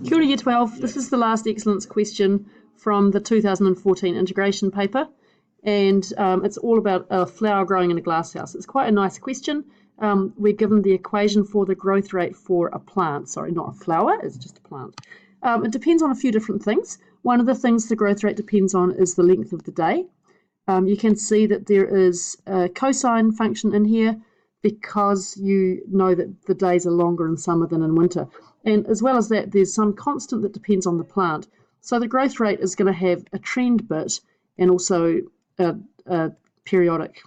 Kia ora Year 12. This is the last excellence question from the 2014 integration paper, and it's all about a flower growing in a glasshouse. It's quite a nice question. We're given the equation for the growth rate for a plant. Sorry, not a flower, it's just a plant. It depends on a few different things. One of the things the growth rate depends on is the length of the day. You can see that there is a cosine function in here because you know that the days are longer in summer than in winter. And as well as that, there's some constant that depends on the plant. So the growth rate is going to have a trend bit and also a periodic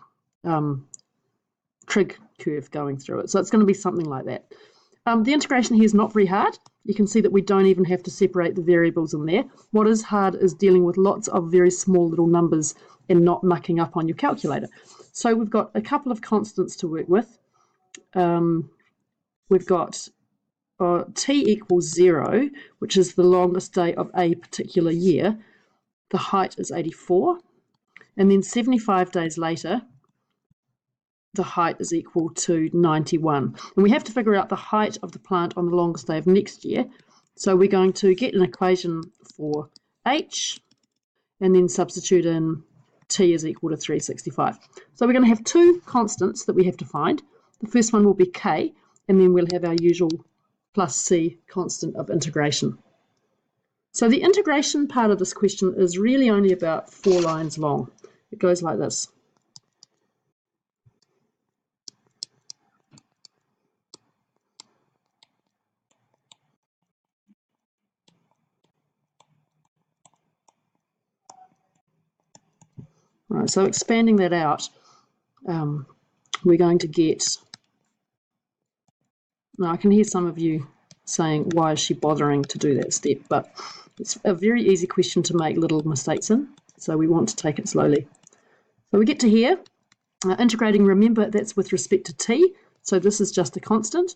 trig curve going through it. So it's going to be something like that. The integration here is not very hard. You can see that we don't even have to separate the variables in there. What is hard is dealing with lots of very small little numbers and not mucking up on your calculator. So we've got a couple of constants to work with. We've got t equals 0, which is the longest day of a particular year. The height is 84. And then 75 days later, the height is equal to 91. And we have to figure out the height of the plant on the longest day of next year. So we're going to get an equation for h and then substitute in t is equal to 365. So we're going to have two constants that we have to find. The first one will be k, and then we'll have our usual plus c constant of integration. So the integration part of this question is really only about 4 lines long. It goes like this. Right, so expanding that out, we're going to get, now I can hear some of you saying, why is she bothering to do that step? But it's a very easy question to make little mistakes in, so we want to take it slowly. So we get to here, integrating, remember that's with respect to t, so this is just a constant.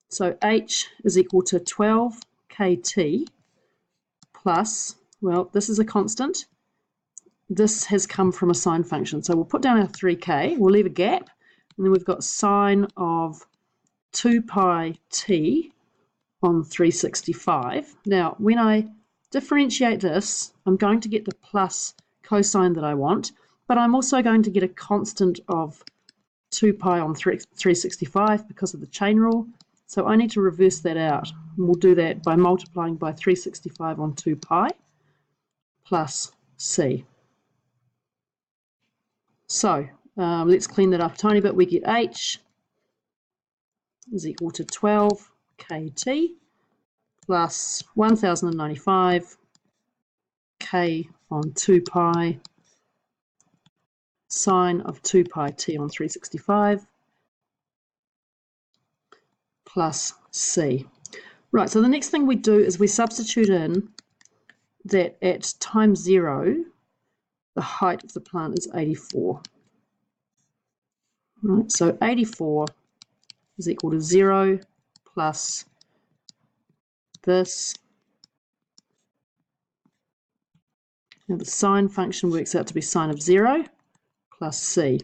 So h is equal to 12 kt plus, well, this is a constant. This has come from a sine function. So we'll put down our 3k, we'll leave a gap, and then we've got sine of 2 pi t on 365. Now, when I differentiate this, I'm going to get the plus cosine that I want, but I'm also going to get a constant of 2 pi on 365 because of the chain rule. So I need to reverse that out. And we'll do that by multiplying by 365 on 2 pi plus c. So let's clean that up a tiny bit. We get h is equal to 12 kt plus 1095 k on 2 pi sine of 2 pi t on 365 plus c. Right, so the next thing we do is we substitute in that at time 0, the height of the plant is 84. Right, so 84 is equal to 0 plus this. Now the sine function works out to be sine of 0 plus c.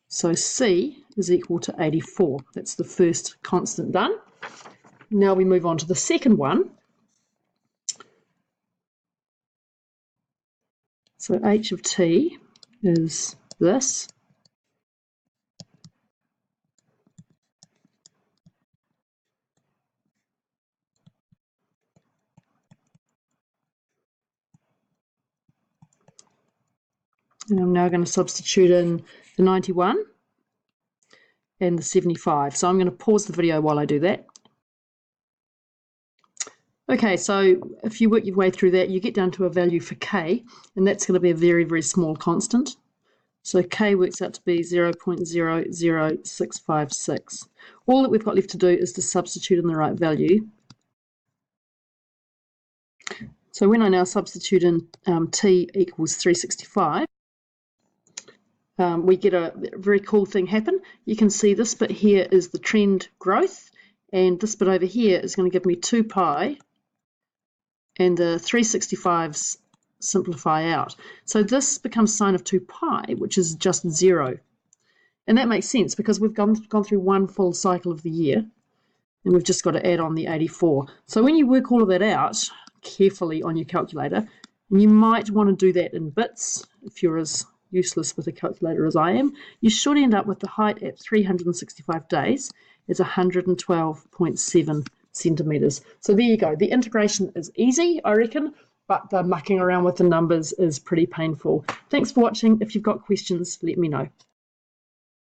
So c is equal to 84. That's the first constant done. Now we move on to the second one. So h of t is this. And I'm now going to substitute in the 91 and the 75. So I'm going to pause the video while I do that. Okay, so if you work your way through that, you get down to a value for k, and that's going to be a very, very small constant. So k works out to be 0.00656. All that we've got left to do is to substitute in the right value. So when I now substitute in t equals 365, we get a very cool thing happen. You can see this bit here is the trend growth, and this bit over here is going to give me 2 pi, and the 365s simplify out. So this becomes sine of 2 pi, which is just 0. And that makes sense because we've gone through one full cycle of the year. and we've just got to add on the 84. So when you work all of that out carefully on your calculator, and you might want to do that in bits if you're as useless with a calculator as I am, you should end up with the height at 365 days is 112.7 centimetres. So there you go. The integration is easy, I reckon, but the mucking around with the numbers is pretty painful. Thanks for watching. If you've got questions, let me know.